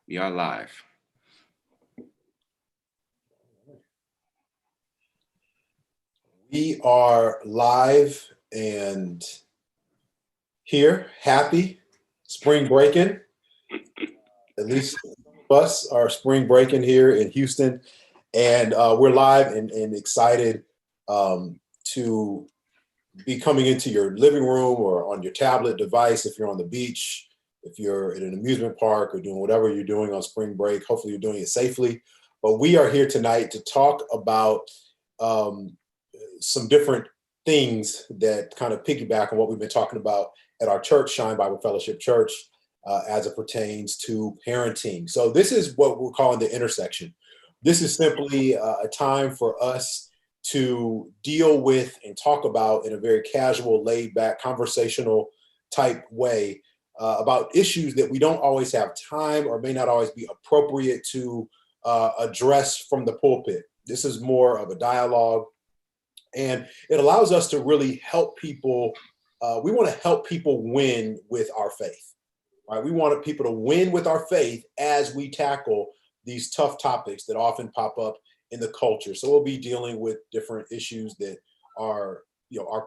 We are live. We are live and here, happy, spring breaking. At least some of us are spring breaking here in Houston. And we're live and excited to be coming into your living room or on your tablet device if you're on the beach, if you're in an amusement park or doing whatever you're doing on spring break. Hopefully you're doing it safely. But we are here tonight to talk about um, some different things that kind of piggyback on what we've been talking about at our church, Shine Bible Fellowship Church, as it pertains to parenting. So this is what we're calling the intersection. This is simply a time for us to deal with and talk about in a very casual, laid back, conversational type way about issues that we don't always have time or may not always be appropriate to address from the pulpit. This is more of a dialogue, and it allows us to really help people. We want to help people win with our faith, right? We want people to win with our faith as we tackle these tough topics that often pop up in the culture. So we'll be dealing with different issues that our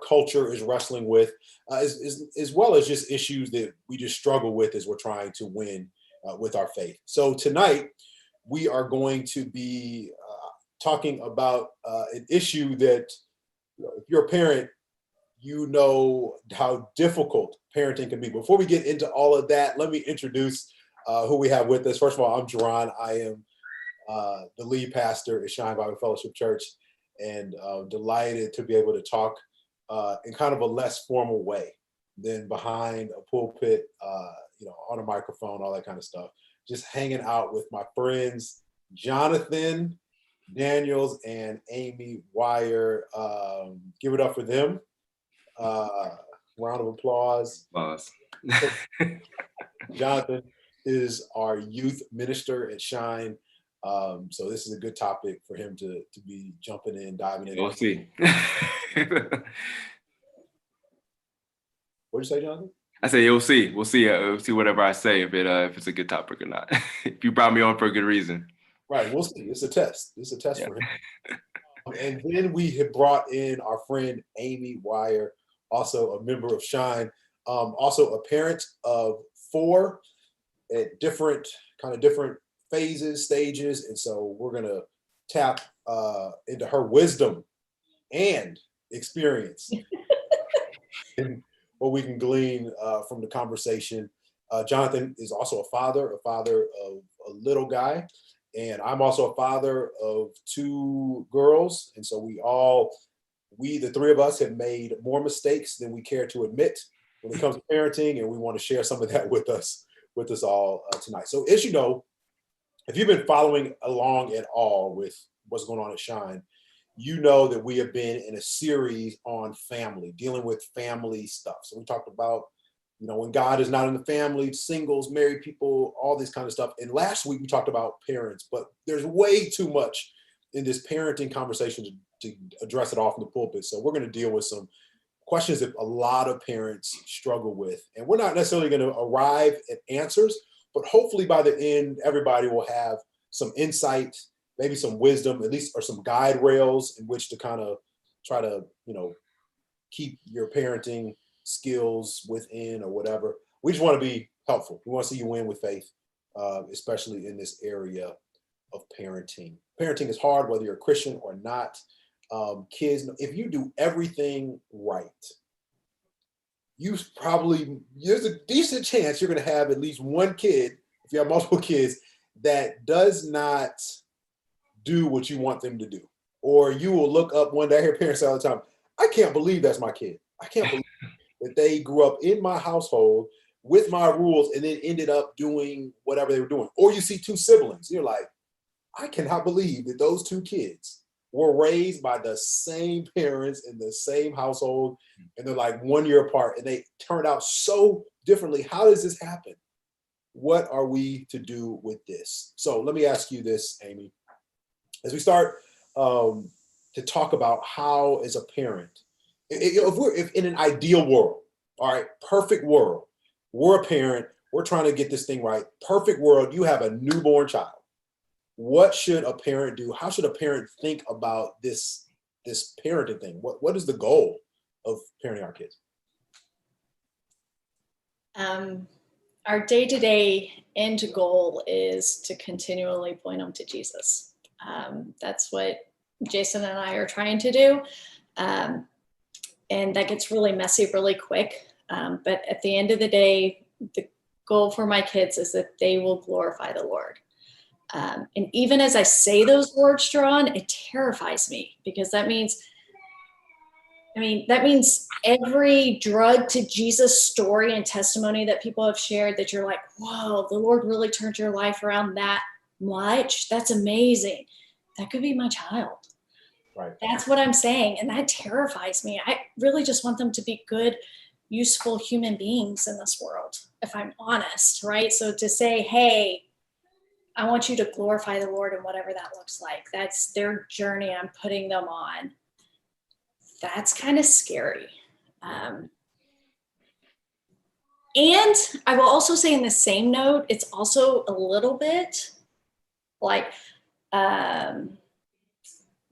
culture is wrestling with, as well as just issues that we just struggle with as we're trying to win with our faith. So tonight we are going to be talking about an issue that, if you're a parent, you know how difficult parenting can be. Before we get into all of that, let me introduce who we have with us. First of all, I'm Jerron. I am the lead pastor at Shine Bible Fellowship Church, and delighted to be able to talk in kind of a less formal way than behind a pulpit, on a microphone, all that kind of stuff. Just hanging out with my friends, Jonathan Daniels and Amy Wire. Give it up for them. Round of applause. Boss. Jonathan is our youth minister at Shine. So this is a good topic for him to be jumping in, diving in. We'll see. What'd you say, Jonathan? I say you'll see. We'll see. We'll see whatever I say if it's a good topic or not. If you brought me on for a good reason. Right. We'll see. It's a test. It's a test for him. And then we have brought in our friend Amy Wire, also a member of Shine, also a parent of 4 at different phases, stages. And so we're going to tap into her wisdom and experience and what we can glean from the conversation. Jonathan is also a father of a little guy. And I'm also a father of 2 girls. And so the 3 of us have made more mistakes than we care to admit when it comes to parenting. And we want to share some of that with us all tonight. So as you know, if you've been following along at all with what's going on at Shine, you know that we have been in a series on family, dealing with family stuff. So we talked about, when God is not in the family, singles, married people, all this kind of stuff. And last week we talked about parents, but there's way too much in this parenting conversation to address it off in the pulpit. So we're going to deal with some questions that a lot of parents struggle with. And we're not necessarily going to arrive at answers, but hopefully by the end, everybody will have some insight, maybe some wisdom, at least, or some guide rails in which to kind of try to, keep your parenting skills within or whatever. We just want to be helpful. We want to see you win with faith, especially in this area of parenting. Parenting is hard, whether you're a Christian or not. Kids, if you do everything right, there's a decent chance you're going to have at least one kid, if you have multiple kids, that does not do what you want them to do. Or you will look up one day, I hear parents say all the time, I can't believe that's my kid. I can't believe that they grew up in my household with my rules and then ended up doing whatever they were doing. Or you see 2 siblings, you're like, I cannot believe that those 2 kids were raised by the same parents in the same household, and they're like 1 year apart, and they turned out so differently. How does this happen? What are we to do with this? So let me ask you this, Amy, as we start to talk about how, as a parent, if in an ideal world, all right, perfect world, we're a parent, we're trying to get this thing right. Perfect world. You have a newborn child. What should a parent do? How should a parent think about this parenting thing? What is the goal of parenting our kids? Our day-to-day end goal is to continually point them to Jesus. That's what Jason and I are trying to do. And that gets really messy really quick. But at the end of the day, the goal for my kids is that they will glorify the Lord. And even as I say those words, Jerron, it terrifies me, because that means every drug to Jesus story and testimony that people have shared, that you're like, whoa, the Lord really turned your life around that much. That's amazing. That could be my child. Right. That's what I'm saying. And that terrifies me. I really just want them to be good, useful human beings in this world, if I'm honest, right? So to say, hey, I want you to glorify the Lord in whatever that looks like. That's their journey I'm putting them on. That's kind of scary. And I will also say, in the same note, it's also a little bit like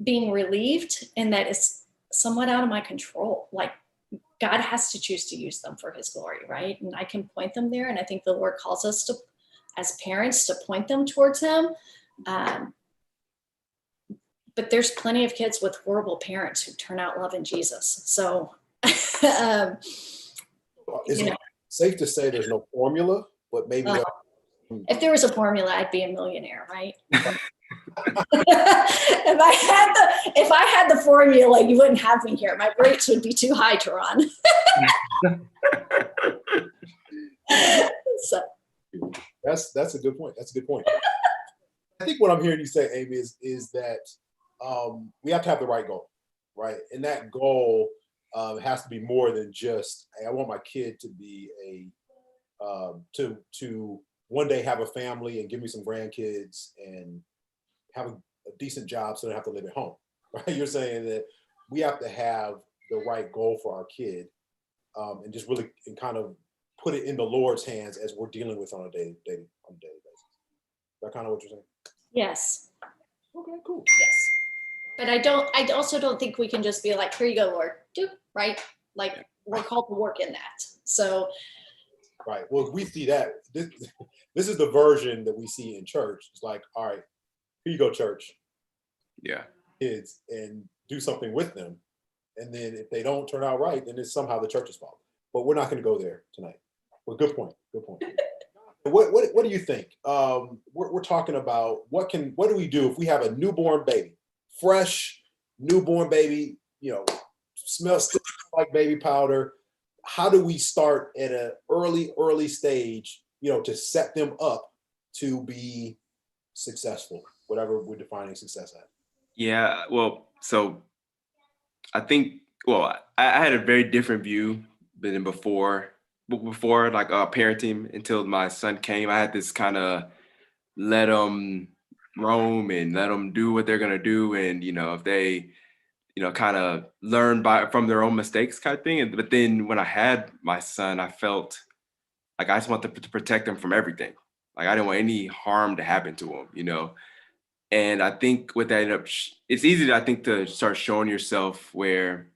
being relieved in that it's somewhat out of my control. Like, God has to choose to use them for his glory, right? And I can point them there. And I think the Lord calls us to, as parents, to point them towards him. But there's plenty of kids with horrible parents who turn out loving Jesus. So Is it safe to say there's no formula, but maybe if there was a formula, I'd be a millionaire, right? if I had the formula, you wouldn't have me here. My rates would be too high to run. So that's a good point. That's a good point. I think what I'm hearing you say, Amy, is that we have to have the right goal, right? And that goal has to be more than just, hey, I want my kid to be to one day have a family and give me some grandkids and have a decent job so they don't have to live at home, right? You're saying that we have to have the right goal for our kid, and just really and kind of put it in the Lord's hands as we're dealing with on a daily basis. Is that kind of what you're saying? yes. Okay, cool. Yes. But I also don't think we can just be like, here you go, Lord, do, right? Like, we're called to work in that. So. Right. Well, we see that. This is the version that we see in church. It's like, all right, here you go, church. Yeah. Kids, and do something with them. And then if they don't turn out right, then it's somehow the church's fault. But we're not going to go there tonight. Well, good point. Good point. What do you think? We're talking about what do we do if we have a newborn baby, fresh newborn baby, smells like baby powder. How do we start at an early stage, to set them up to be successful, whatever we're defining success as? Yeah. Well, so I think, I had a very different view than before like parenting until my son came. I had this kind of let them roam and let them do what they're going to do. And, if they, kind of learn from their own mistakes kind of thing. But then when I had my son, I felt like I just wanted to protect him from everything. Like I didn't want any harm to happen to him. And I think with that, it's easy, I think, to start showing yourself where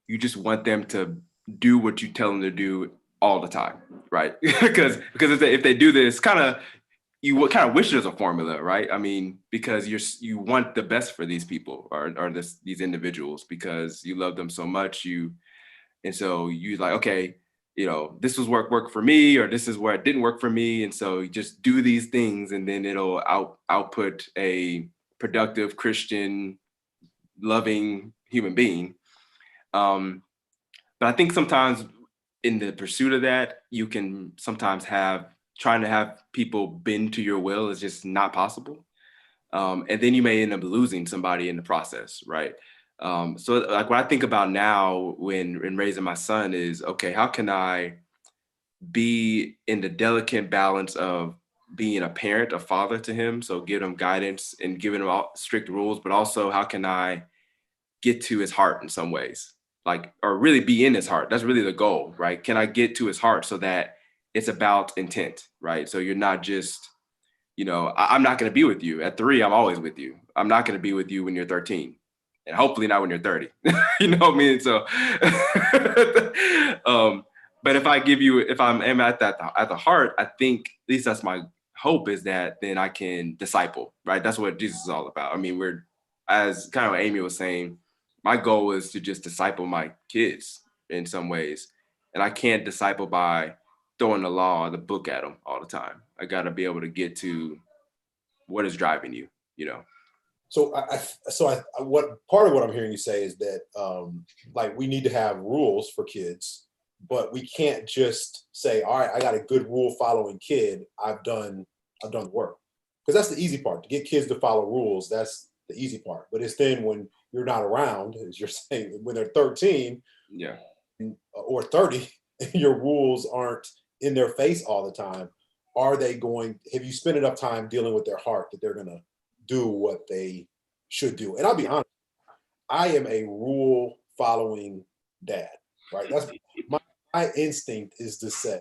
you just want them to do what you tell them to do all the time, right? because if they do this, you kind of wish there's a formula, right? I mean, because you want the best for these people or these individuals because you love them so much. And so you like, okay, this was work for me, or this is where it didn't work for me. And so you just do these things, and then it'll output a productive, Christian, loving human being. But I think sometimes in the pursuit of that, you can sometimes trying to have people bend to your will is just not possible. And then you may end up losing somebody in the process, right? So like what I think about now when raising my son is, okay, how can I be in the delicate balance of being a parent, a father to him? So give him guidance and giving him all strict rules, but also how can I get to his heart in some ways, or really be in his heart? That's really the goal, right? Can I get to his heart so that it's about intent, right? So you're not just, I'm not going to be with you at 3. I'm always with you. I'm not going to be with you when you're 13, and hopefully not when you're 30. You know what I mean? So, but if I'm am at that at the heart, I think at least that's my hope, is that then I can disciple, right? That's what Jesus is all about. I mean, as kind of what Amy was saying, my goal is to just disciple my kids in some ways, and I can't disciple by throwing the law or the book at them all the time. I got to be able to get to what is driving you, you know. So what part of what I'm hearing you say is that like we need to have rules for kids, but we can't just say, all right, I got a good rule following kid. I've done the work, because that's the easy part. To get kids to follow rules, that's the easy part. But it's then when you're not around, as you're saying, when they're 13 Yeah. or 30, and your rules aren't in their face all the time. Have you spent enough time dealing with their heart that they're going to do what they should do? And I'll be honest, I am a rule following dad, right? That's my instinct, is to say,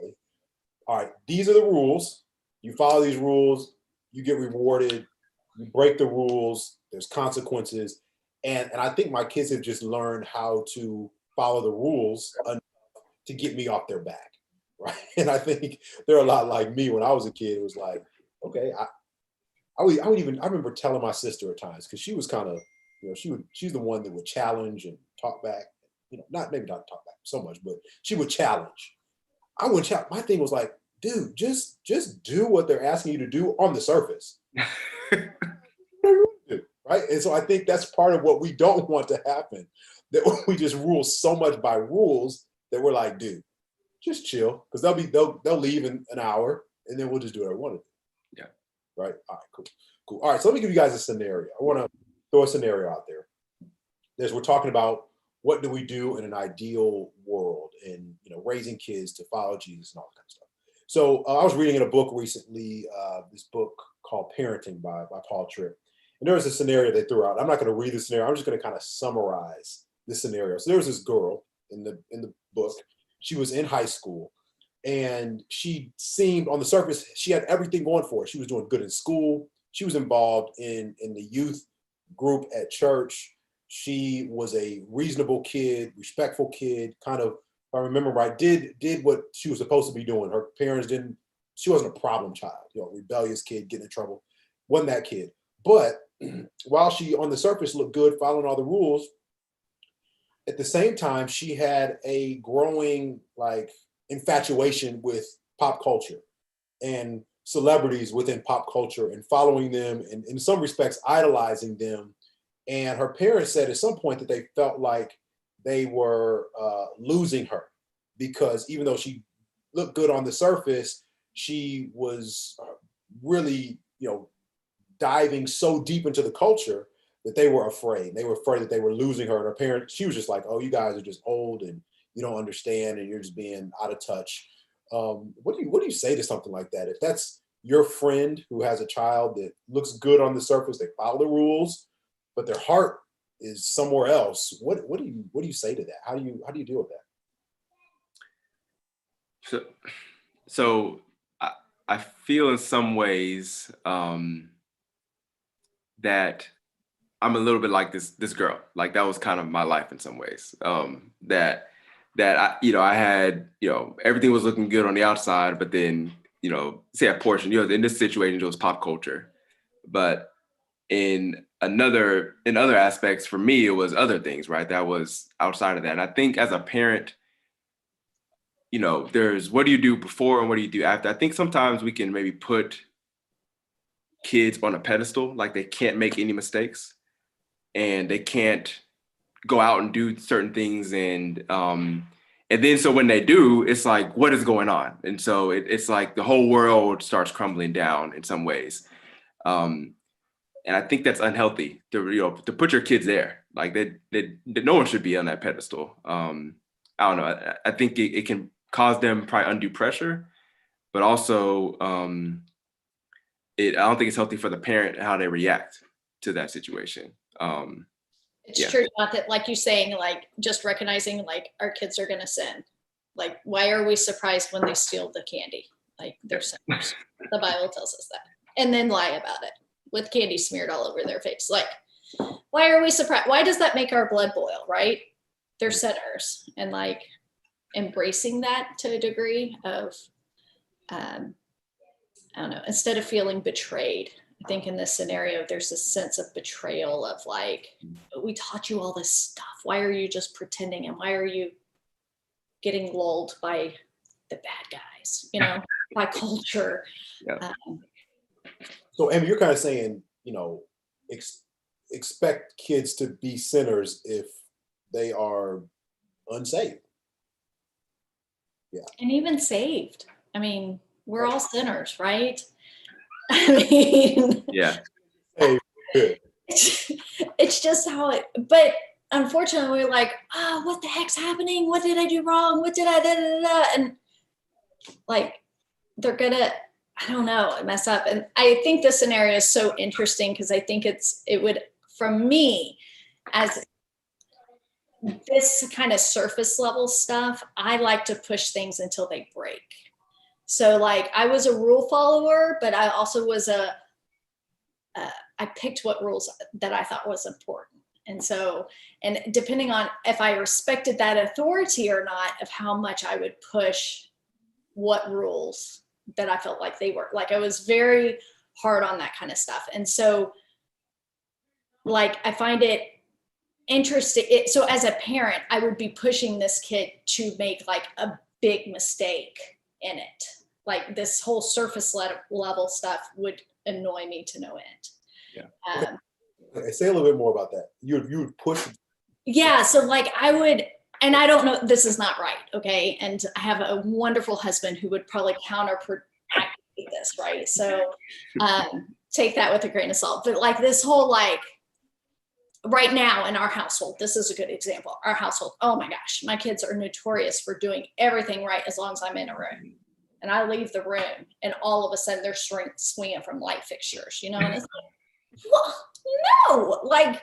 all right, these are the rules. You follow these rules, you get rewarded. You break the rules, there's consequences. And I think my kids have just learned how to follow the rules enough to get me off their back, right? And I think they're a lot like me when I was a kid. It was like, okay, I remember telling my sister at times, because she was kind of, she's the one that would challenge and talk back, not talk back so much, but she would challenge. I would challenge. My thing was like, dude, just do what they're asking you to do on the surface. Right. And so I think that's part of what we don't want to happen, that we just rule so much by rules that we're like, dude, just chill, because they'll leave in an hour, and then we'll just do what I want to do. Yeah. Right. All right, cool. All right, so let me give you guys a scenario. I want to throw a scenario out there. We're talking about what do we do in an ideal world, and raising kids to follow Jesus and all that kind of stuff. So I was reading in a book recently, this book called Parenting by Paul Tripp. And there was a scenario they threw out. I'm not going to read the scenario. I'm just going to kind of summarize the scenario. So there was this girl in the book. She was in high school, and she seemed, on the surface, she had everything going for her. She was doing good in school. She was involved in the youth group at church. She was a reasonable kid, respectful kid, kind of, if I remember right, did what she was supposed to be doing. Her parents didn't, she wasn't a problem child, rebellious kid, getting in trouble. Wasn't that kid. But while she on the surface looked good, following all the rules, at the same time, she had a growing infatuation with pop culture and celebrities within pop culture, and following them, and in some respects idolizing them. And her parents said at some point that they felt like they were losing her, because even though she looked good on the surface, she was really, diving so deep into the culture that they were afraid. They were afraid that they were losing her. And her parents, she was just like, oh, you guys are just old and you don't understand, and you're just being out of touch. What do you say to something like that? If that's your friend who has a child that looks good on the surface, they follow the rules, but their heart is somewhere else, what do you say to that? How do you deal with that? So I feel in some ways that I'm a little bit like this girl. Like, that was kind of my life in some ways. That I had, everything was looking good on the outside, but then, say a portion, in this situation, it was pop culture. But in other aspects, for me, it was other things, right? That was outside of that. And I think as a parent, there's what do you do before and what do you do after? I think sometimes we can maybe put kids on a pedestal, like they can't make any mistakes and they can't go out and do certain things. And then so when they do, it's like, what is going on? And so it's like the whole world starts crumbling down in some ways. And I think that's unhealthy to put your kids there. Like that no one should be on that pedestal. I don't know. I think it can cause them probably undue pressure, but also I don't think it's healthy for the parent how they react to that situation. It's true, not that, like you saying, like just recognizing like our kids are going to sin. Like, why are we surprised when they steal the candy? Like, they're sinners. The Bible tells us that. And then lie about it with candy smeared all over their face. Like, why are we surprised? Why does that make our blood boil, right? They're sinners. And like embracing that to a degree of, I don't know, instead of feeling betrayed, I think in this scenario, there's this sense of betrayal of like, we taught you all this stuff. Why are you just pretending? And why are you getting lulled by the bad guys, you know, by culture? Yeah. So, Amy, you're kind of saying, expect kids to be sinners if they are unsaved. Yeah. And even saved. I mean, we're all sinners, right? I mean, Yeah. Hey, good. it's just how it, but unfortunately we're like, oh, what the heck's happening? What did I do wrong? What did I, da, da, da? And like, they're gonna, I don't know, mess up. And I think this scenario is so interesting because I think it would, from me, as this kind of surface level stuff, I like to push things until they break. So like I was a rule follower, but I also was I picked what rules that I thought was important. And so, and depending on if I respected that authority or not, of how much I would push what rules that I felt like they were, like I was very hard on that kind of stuff. And so like, I find it interesting. So as a parent, I would be pushing this kid to make like a big mistake in it. Like this whole surface level stuff would annoy me to no end. Yeah. Say a little bit more about that. You would push. Yeah. So like I would, and I don't know, this is not right. Okay. And I have a wonderful husband who would probably counteractivate this. Right. So take that with a grain of salt. But like this whole, like right now in our household, this is a good example. Our household, oh my gosh, my kids are notorious for doing everything right as long as I'm in a room. And I leave the room and all of a sudden they're swinging from light fixtures, you know, and it's like, well, no, like,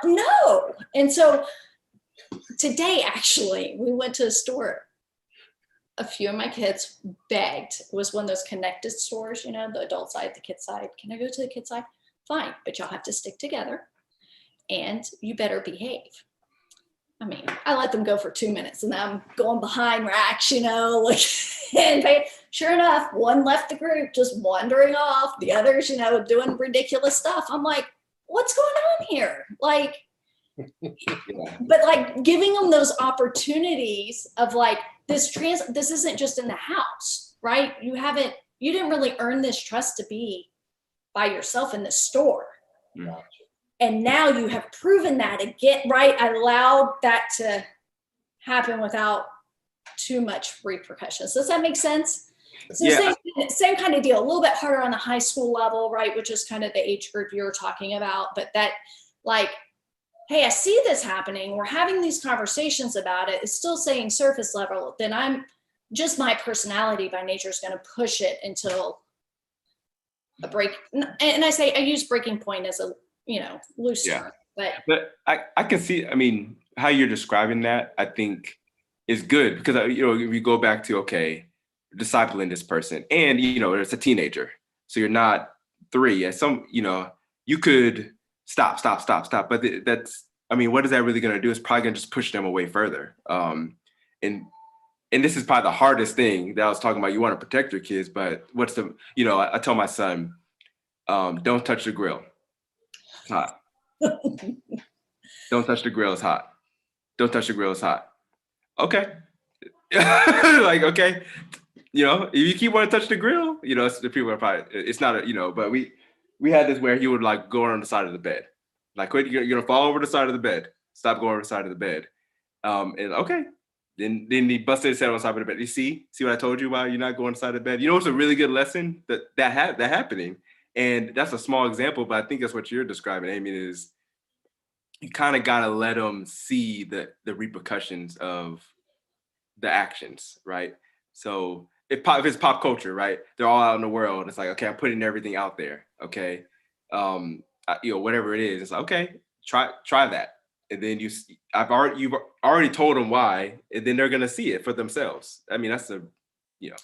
no. And so today, actually, we went to a store. A few of my kids begged. It was one of those connected stores, you know, the adult side, the kid side. Can I go to the kid side? Fine, but y'all have to stick together and you better behave. I mean, I let them go for 2 minutes and I'm going behind racks, you know, like, and sure enough, one left the group just wandering off, the others, you know, doing ridiculous stuff. I'm like, what's going on here? Like, but like giving them those opportunities of like, this isn't just in the house, right? You didn't really earn this trust to be by yourself in the store. Mm. And now you have proven that again, right? I allowed that to happen without too much repercussions. Does that make sense? So Yeah. same kind of deal, a little bit harder on the high school level, right? Which is kind of the age group you're talking about, but that like, hey, I see this happening. We're having these conversations about it. It's still saying surface level. Then I'm just, my personality by nature is going to push it until a break. And I use breaking point as a, you know, loose term, but I can see, I mean, how you're describing that, I think is good because, you know, if you go back to, okay, discipling this person and, you know, it's a teenager. So you're not 3 at some, you know, you could stop. But that's, I mean, what is that really going to do? It's probably going to just push them away further. And this is probably the hardest thing that I was talking about. You want to protect your kids, but what's the, you know, I tell my son, don't touch the grill. It's hot. Don't touch the grill. It's hot. Don't touch the grill. It's hot. Okay. Like, okay. You know, if you keep wanting to touch the grill, you know, the people are probably, it's not a, you know, but we had this where he would like go on the side of the bed. Like, quit, you're going to fall over the side of the bed. Stop going over the side of the bed. And okay. Then he busted his head on the side of the bed. You see what I told you about? You're not going on the side of the bed. You know, it's a really good lesson that happening. And that's a small example, but I think that's what you're describing, Amy, is you kind of got to let them see the repercussions of the actions, right? So if it's pop culture, right? They're all out in the world. It's like, okay, I'm putting everything out there. Okay. You know, whatever it is, it's like, okay, try that. and then you've already told them why, and then they're gonna see it for themselves. I mean, that's you know,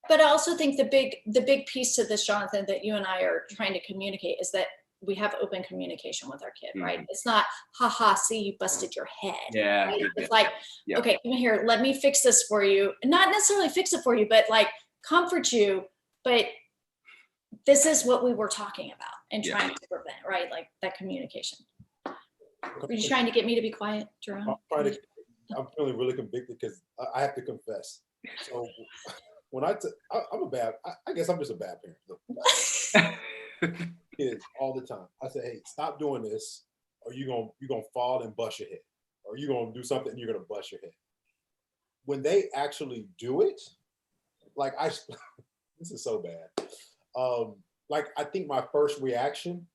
But I also think the big piece to this, Jonathan, that you and I are trying to communicate is that we have open communication with our kid, right? It's not, haha, see, you busted your head. yeah, Right? yeah, It's like, yeah. okay, come here, let me fix this for you. Not necessarily fix it for you, but like comfort you. But this is what we were talking about and trying to prevent, right? Like that communication. Are you trying to get me to be quiet, Jerome? I'm feeling really convicted because I have to confess. So when I'm a bad, I guess I'm just a bad parent. Look, kids all the time. I say, hey, stop doing this, or you're gonna fall and bust your head, or you're gonna do something and you're gonna bust your head. When they actually do it, like this is so bad. Like I think my first reaction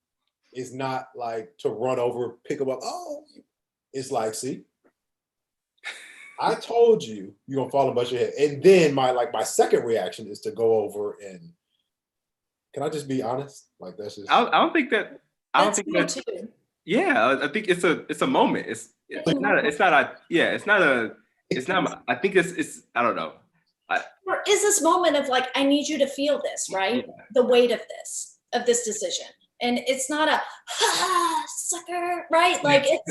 is not like to run over, pick them up. Oh, it's like, see, I told you you're gonna fall and bust your head. And then my second reaction is to go over and, can I just be honest? Like that's just, I don't think that. I don't That's think me that. too. Yeah, I think it's a moment. It's not. I think it's. I don't know. Or is this moment of like, I need you to feel this, right? Yeah. The weight of this decision. And it's not a sucker, right? Like it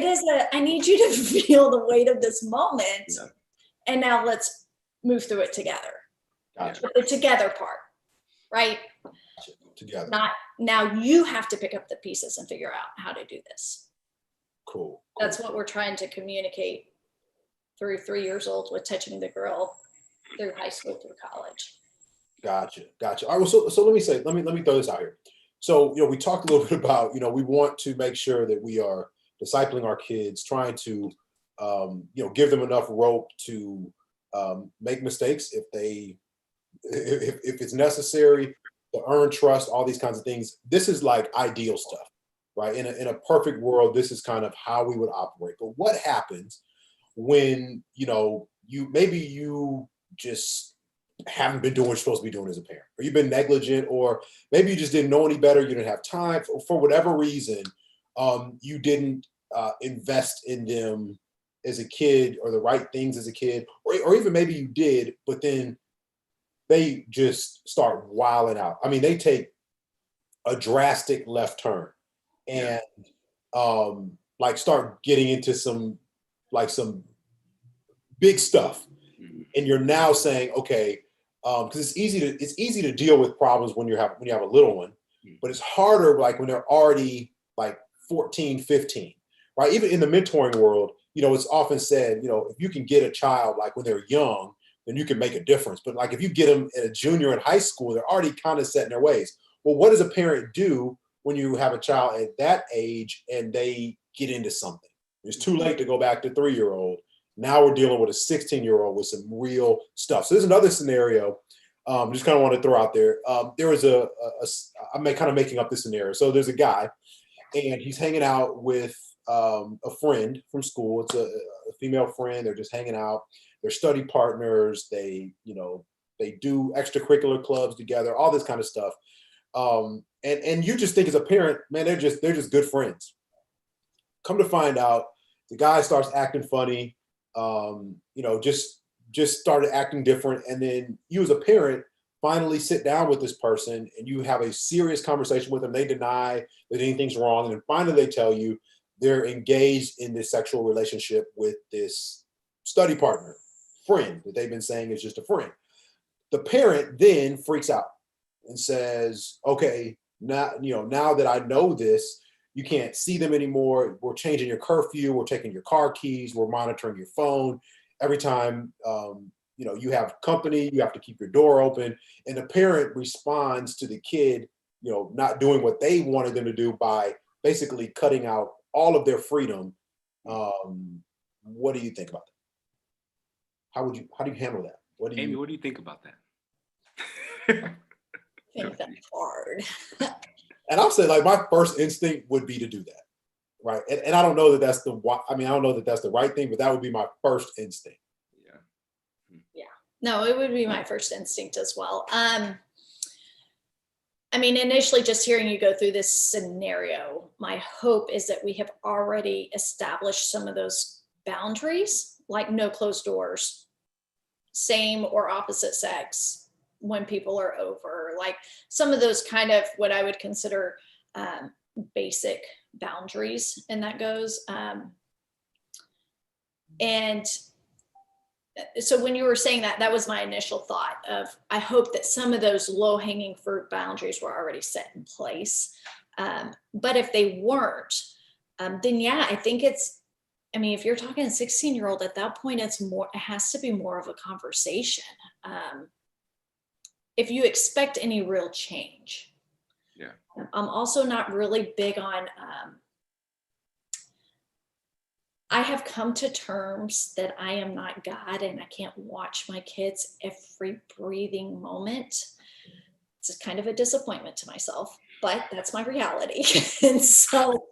is I need you to feel the weight of this moment. Yeah. And now let's move through it together. gotcha. The together part, right? Together. Not now you have to pick up the pieces and figure out how to do this. Cool. That's what we're trying to communicate through 3 years old with touching the girl through high school, through college. Gotcha. All right. Well, so let me throw this out here. So, we talked a little bit about, we want to make sure that we are discipling our kids, trying to, give them enough rope to make mistakes if it's necessary, to earn trust, all these kinds of things. This is like ideal stuff, right? In a perfect world, this is kind of how we would operate. But what happens when, you just haven't been doing what you're supposed to be doing as a parent, or you've been negligent, or maybe you just didn't know any better, you didn't have time, for whatever reason, you didn't invest in them as a kid, or the right things as a kid, or even maybe you did, but then they just start wilding out. I mean, they take a drastic left turn and like start getting into some big stuff. And you're now saying, okay, because it's easy to deal with problems when you have a little one, but it's harder like when they're already like 14, 15, right? Even in the mentoring world, it's often said, if you can get a child like when they're young, then you can make a difference. But like if you get them at a junior in high school, they're already kind of set in their ways. Well, what does a parent do when you have a child at that age and they get into something? It's too late to go back to 3-year-old. Now we're dealing with a 16-year-old with some real stuff. So there's another scenario. Just kind of want to throw out there. There was I'm kind of making up this scenario. So there's a guy, and he's hanging out with a friend from school. It's a female friend. They're just hanging out. They're study partners. They do extracurricular clubs together. All this kind of stuff. And you just think as a parent, man, they're just good friends. Come to find out, the guy starts acting funny. Just started acting different, and then you as a parent finally sit down with this person and you have a serious conversation with them. They deny that anything's wrong, and then finally they tell you they're engaged in this sexual relationship with this study partner friend that they've been saying is just a friend. The parent then freaks out and says, okay, now that I know this, you can't see them anymore. We're changing your curfew. We're taking your car keys. We're monitoring your phone. Every time you have company, you have to keep your door open. And the parent responds to the kid, not doing what they wanted them to do by basically cutting out all of their freedom. What do you think about that? How do you handle that? Amy, what do you think about that? I think that's hard. And I'll say, like, my first instinct would be to do that, right? And I don't know that that's I don't know that that's the right thing, but that would be my first instinct. Yeah. No, it would be my first instinct as well. I mean, initially just hearing you go through this scenario, my hope is that we have already established some of those boundaries, like no closed doors, same or opposite sex when people are over, like some of those kind of what I would consider basic boundaries, and that goes. And so when you were saying that, that was my initial thought of, I hope that some of those low hanging fruit boundaries were already set in place. But if they weren't, then yeah, I think it's, I mean, if you're talking a 16-year-old at that point, it has to be more of a conversation. If you expect any real change. Yeah. I'm also not really big on, I have come to terms that I am not God and I can't watch my kids every breathing moment. It's kind of a disappointment to myself, but that's my reality. And so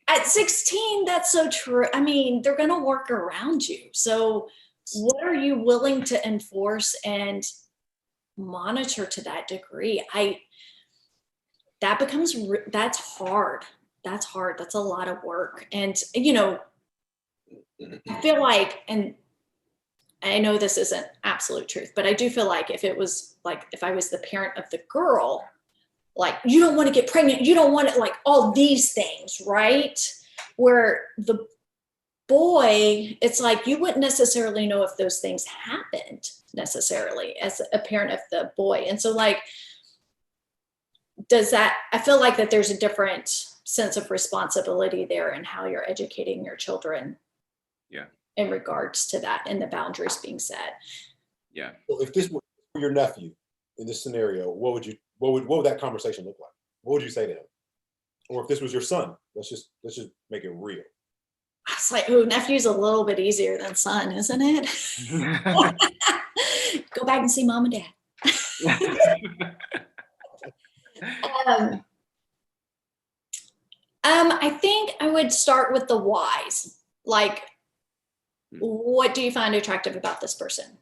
at 16, that's so true. I mean, they're going to work around you. So what are you willing to enforce and monitor to that degree? That's hard. That's hard. That's a lot of work. And, you know, I feel like, and I know this isn't absolute truth, but I do feel like if it was like, if I was the parent of the girl, like, you don't want to get pregnant, you don't want it, like all these things, right? Where the boy, it's like, you wouldn't necessarily know if those things happened necessarily as a parent of the boy. And so like, I feel like that there's a different sense of responsibility there in how you're educating your children. Yeah. In regards to that and the boundaries being set. Yeah. So if this were your nephew in this scenario, what would that conversation look like? What would you say to him? Or if this was your son, let's just make it real. It's like, oh, nephew's a little bit easier than son, isn't it? Go back and see mom and dad. I think I would start with the whys. Like, what do you find attractive about this person?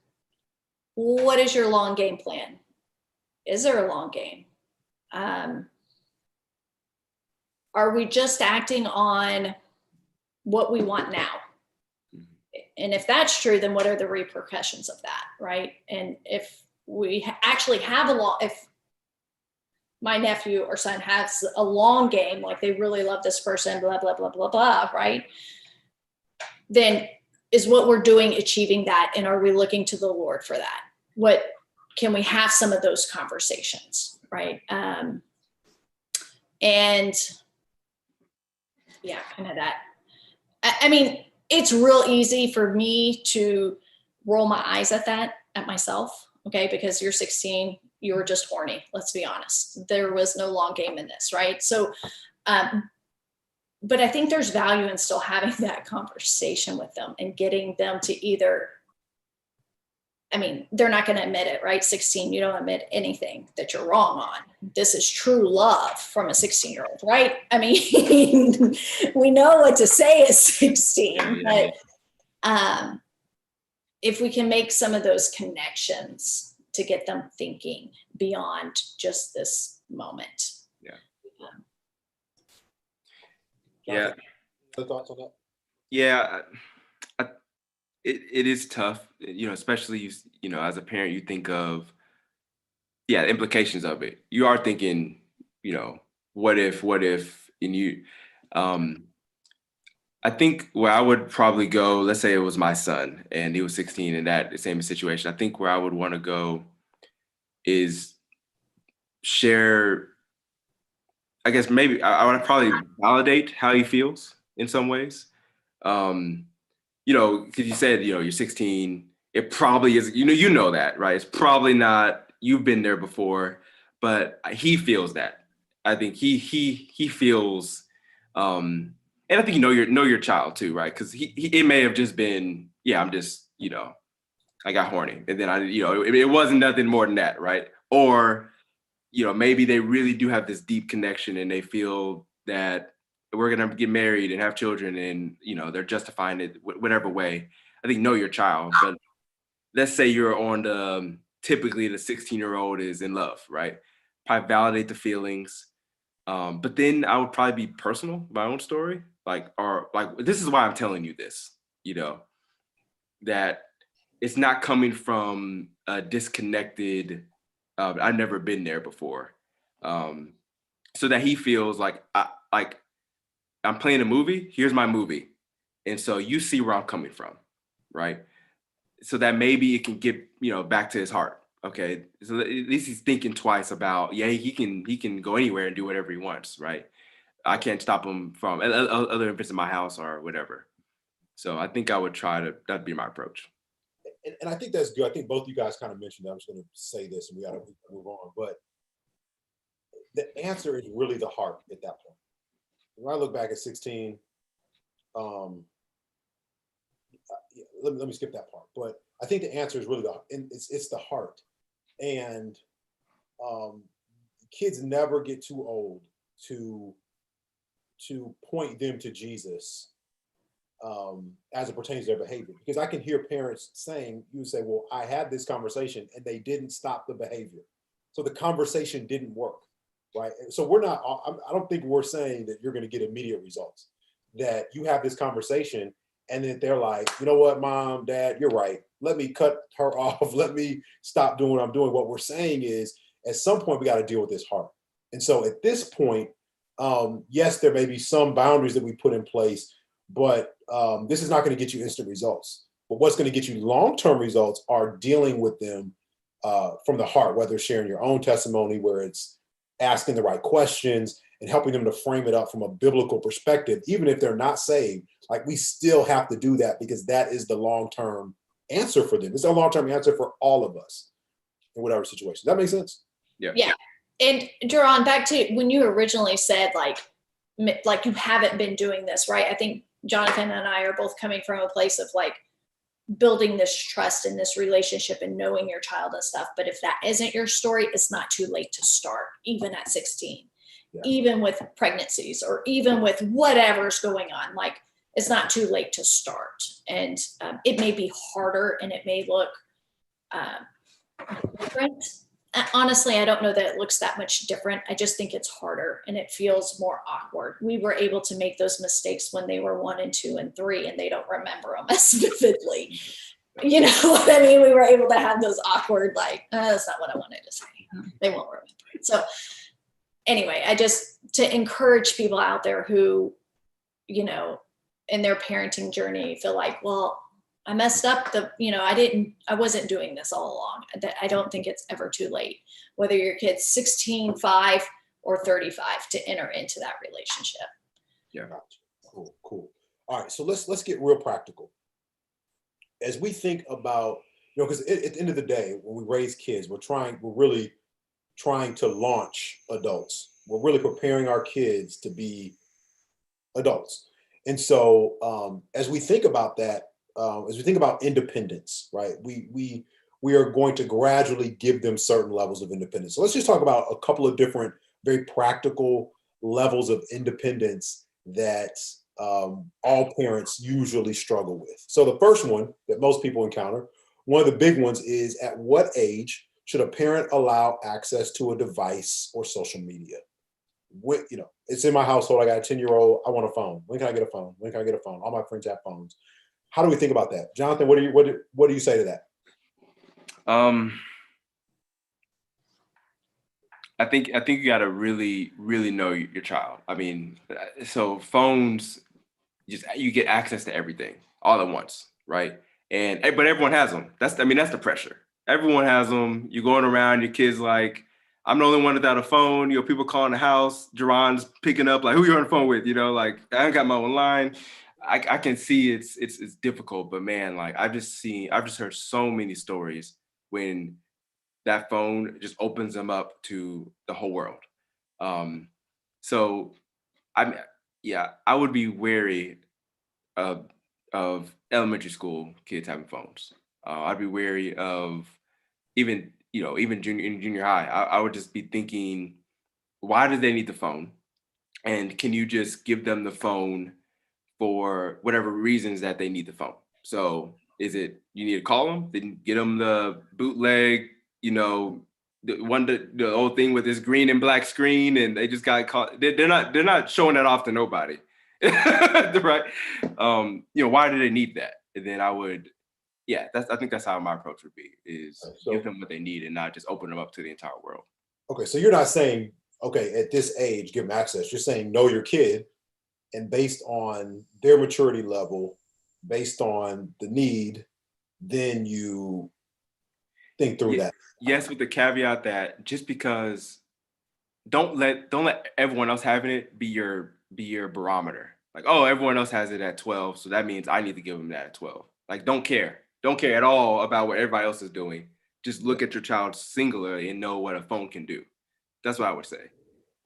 What is your long game plan? Is there a long game? Are we just acting on what we want now? And if that's true, then what are the repercussions of that, right? And if we actually have if my nephew or son has a long game, like they really love this person, blah, blah, blah, blah, blah, right? Then is what we're doing achieving that? And are we looking to the Lord for that? What can we have some of those conversations, right? And yeah, kind of that. I mean, it's real easy for me to roll my eyes at that, at myself, okay? Because you're 16, you were just horny, let's be honest. There was no long game in this, right? So, but I think there's value in still having that conversation with them and getting them to either, I mean, they're not going to admit it, right? 16, you don't admit anything that you're wrong on. This is true love from a 16-year-old, right? I mean, we know what to say at 16, but if we can make some of those connections to get them thinking beyond just this moment. Yeah. Other thoughts on that? Yeah. It is tough, you know, especially, you know, as a parent, you think of, the implications of it. You are thinking, you know, what if, and you, I think where I would probably go, let's say it was my son and he was 16 in that same situation. I think where I would want to go is share, I guess maybe I would probably validate how he feels in some ways. You know, because you said, you know, you're 16, it probably is, you know that, right? It's probably not, you've been there before, but he feels that. I think he feels, and I think you know your child too, right? Because it may have just been, yeah, I'm just, you know, I got horny, and then it wasn't nothing more than that, right? Or, you know, maybe they really do have this deep connection, and they feel that we're gonna get married and have children, and you know they're justifying it whatever way. I think know your child, but let's say you're on the typically the 16-year-old is in love, right? probably validate the feelings. But then I would probably be personal, my own story, like, or like, this is why I'm telling you this, you know, that it's not coming from a disconnected, I've never been there before. Um, so that he feels like I'm playing a movie, here's my movie. And so you see where I'm coming from, right? So that maybe it can get, back to his heart. Okay. So at least he's thinking twice about, yeah, he can go anywhere and do whatever he wants, right? I can't stop him from other if it's in my house or whatever. So I think I would that'd be my approach. And I think that's good. I think both you guys kind of mentioned that. I'm just going to say this and we got to move on. But the answer is really the heart at that point. When I look back at 16, um, let me skip that part. But I think the answer is really it's the heart. And um, kids never get too old to point them to Jesus as it pertains to their behavior. Because I can hear parents saying, you would say, well, I had this conversation and they didn't stop the behavior. So the conversation didn't work, right? So I don't think we're saying that you're going to get immediate results, that you have this conversation and then they're like, you know what, mom, dad, you're right. Let me cut her off. Let me stop doing what I'm doing. What we're saying is at some point we got to deal with this heart. And so at this point, yes, there may be some boundaries that we put in place, but this is not going to get you instant results. But what's going to get you long-term results are dealing with them from the heart, whether it's sharing your own testimony, where it's asking the right questions and helping them to frame it up from a biblical perspective, even if they're not saved. Like, we still have to do that because that is the long-term answer for them. It's a long-term answer for all of us in whatever situation. Does that make sense? Yeah. Yeah. And Jaron, back to when you originally said like you haven't been doing this, right? I think Jonathan and I are both coming from a place of like building this trust in this relationship and knowing your child and stuff. But if that isn't your story, it's not too late to start, even at 16, even with pregnancies or even with whatever's going on. Like, it's not too late to start. And it may be harder and it may look different. Honestly, I don't know that it looks that much different. I just think it's harder and it feels more awkward. We were able to make those mistakes when they were 1 and 2 and 3, and they don't remember them as vividly. You know what I mean? We were able to have those awkward, like, that's not what I wanted to say. They won't remember it. So anyway, to encourage people out there who, in their parenting journey feel like, well, I messed up I wasn't doing this all along. I don't think it's ever too late, whether your kid's 16, 5, or 35, to enter into that relationship. Yeah. Cool. All right. So let's get real practical. As we think about, because at the end of the day, when we raise kids, we're really trying to launch adults. We're really preparing our kids to be adults. And so as we think about that, as we think about independence, right? We are going to gradually give them certain levels of independence. So let's just talk about a couple of different, very practical levels of independence that all parents usually struggle with. So the first one that most people encounter, one of the big ones, is at what age should a parent allow access to a device or social media? It's in my household. I got a 10-year-old. I want a phone. When can I get a phone? When can I get a phone? All my friends have phones. How do we think about that? Jonathan, what do you say to that? I think you got to really, really know your child. I mean, so phones, you get access to everything all at once, right? But everyone has them. That's the pressure. Everyone has them. You're going around, your kids like, I'm the only one without a phone. People calling the house. Jerron's picking up, like, who you on the phone with? Like, I haven't got my own line. I can see it's difficult, but man, like, I've just heard so many stories when that phone just opens them up to the whole world. So I would be wary of elementary school kids having phones. I'd be wary of even junior high. I would just be thinking, why do they need the phone? And can you just give them the phone for whatever reasons that they need the phone? So is it you need to call them, then get them the bootleg, the old thing with this green and black screen, and they just got caught. They're not showing that off to nobody, right? Why do they need that? And then I think that's how my approach would be: is give them what they need and not just open them up to the entire world. Okay, so you're not saying, okay, at this age, give them access. You're saying know your kid, and based on their maturity level, based on the need, then you think through that. Yes, with the caveat that just because don't let everyone else having it be your barometer. Like, oh, everyone else has it at 12, so that means I need to give them that at 12. Like, don't care at all about what everybody else is doing. Just look at your child singularly and know what a phone can do. That's what I would say.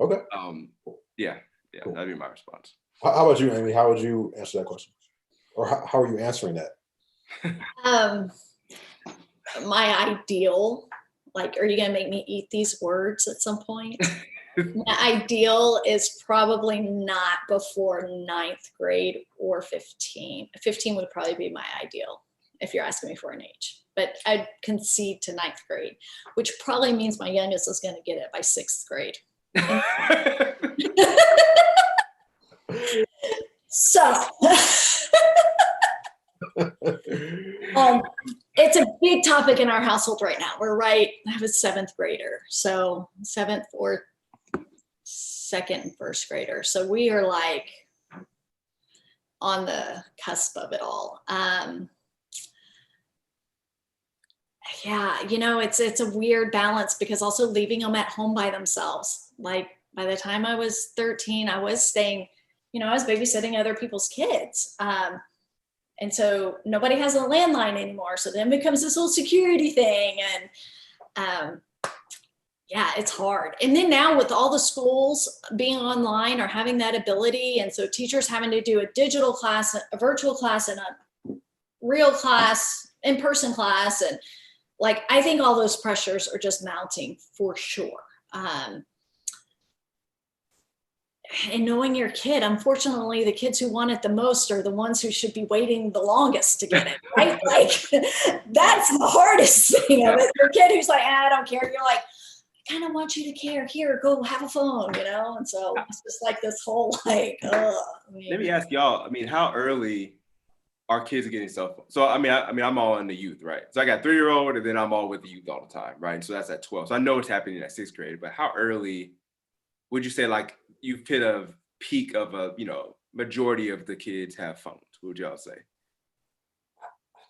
Okay. Yeah, Cool. that'd be my response. How about you, Amy? How would you answer that question? Or how are you answering that? My ideal, like, are you going to make me eat these words at some point? My ideal is probably not before 9th grade or 15. 15 would probably be my ideal if you're asking me for an age. But I'd concede to 9th grade, which probably means my youngest is going to get it by 6th grade. So it's a big topic in our household right now. I have a 7th grader, so 7th or 2nd and 1st grader. So we are like on the cusp of it all. It's a weird balance because also leaving them at home by themselves. Like by the time I was 13, I was staying, I was babysitting other people's kids. And so nobody has a landline anymore. So then it becomes this whole security thing. And it's hard. And then now with all the schools being online or having that ability, and so teachers having to do a digital class, a virtual class, and a real class, in-person class. And like, I think all those pressures are just mounting for sure. And knowing your kid, unfortunately, the kids who want it the most are the ones who should be waiting the longest to get it, right? Like, that's the hardest thing of it. Your kid who's like, I don't care. You're like, I kind of want you to care. Here, go have a phone, And so it's just like this whole like, Let me ask y'all, how early are kids getting cell phones? So, I'm all in the youth, right? So I got 3-year-old and then I'm all with the youth all the time, right? So that's at 12. So I know it's happening at 6th grade, but how early would you say, like, you've hit a peak of majority of the kids have phones? What would y'all say?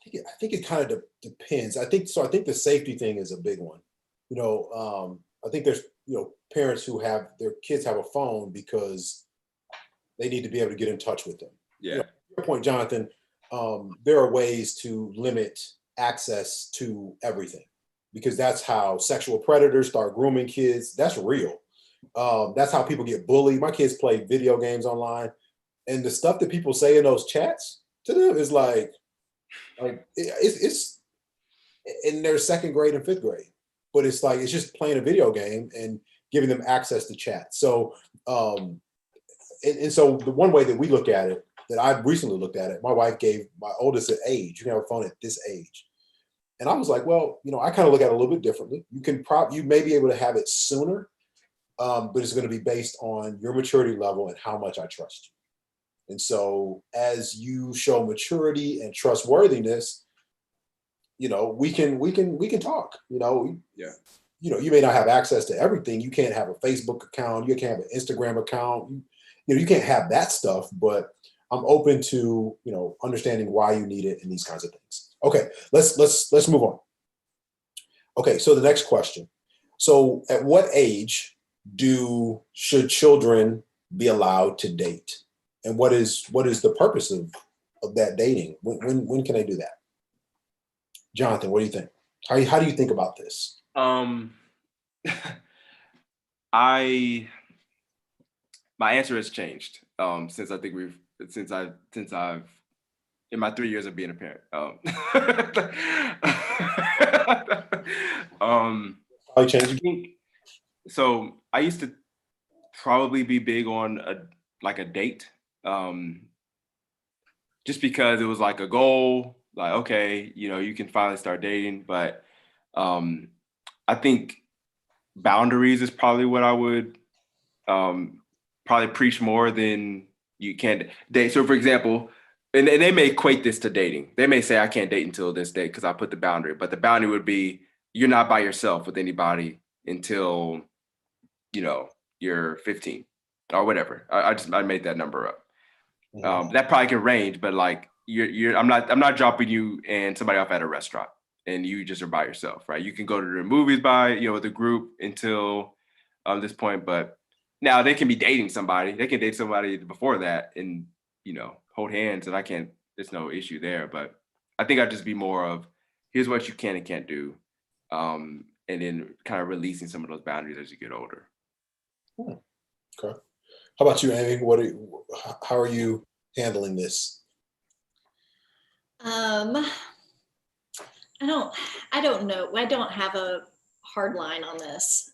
I think it kind of depends. I think the safety thing is a big one. I think there's parents who have their kids have a phone because they need to be able to get in touch with them. Yeah. Your point, Jonathan. There are ways to limit access to everything because that's how sexual predators start grooming kids. That's real. That's how people get bullied. My kids play video games online, and the stuff that people say in those chats to them is like it's in their 2nd grade and 5th grade, but it's like it's just playing a video game and giving them access to chat. So, and so the one way that we look at it, that I recently looked at it, my wife gave my oldest an age. You can have a phone at this age. And I was like, well, I kind of look at it a little bit differently. You may be able to have it sooner, but it's going to be based on your maturity level and how much I trust you. And so as you show maturity and trustworthiness, we can talk, Yeah. You may not have access to everything. You can't have a Facebook account. You can't have an Instagram account. You can't have that stuff, but I'm open to, understanding why you need it and these kinds of things. Okay, let's move on. Okay, so the next question. So at what age should children be allowed to date? And what is the purpose of that dating? When can they do that? Jonathan, what do you think? How do you think about this? My answer has changed since I've in my 3 years of being a parent. Probably changing. So I used to probably be big on a date, just because it was like a goal. Like, okay, you can finally start dating. But I think boundaries is probably what I would probably preach more than you can date. So for example, and they may equate this to dating. They may say, I can't date until this date because I put the boundary, but the boundary would be you're not by yourself with anybody until, you know, you're 15 or whatever. I made that number up. That probably can range, but like I'm not dropping you and somebody off at a restaurant and you just are by yourself, right? You can go to the movies with a group until this point, but now they can be dating somebody. They can date somebody before that and, hold hands, and there's no issue there. But I think I'd just be more of, here's what you can and can't do. And then kind of releasing some of those boundaries as you get older. Okay. How about you, Amy? How are you handling this? I don't know. I don't have a hard line on this.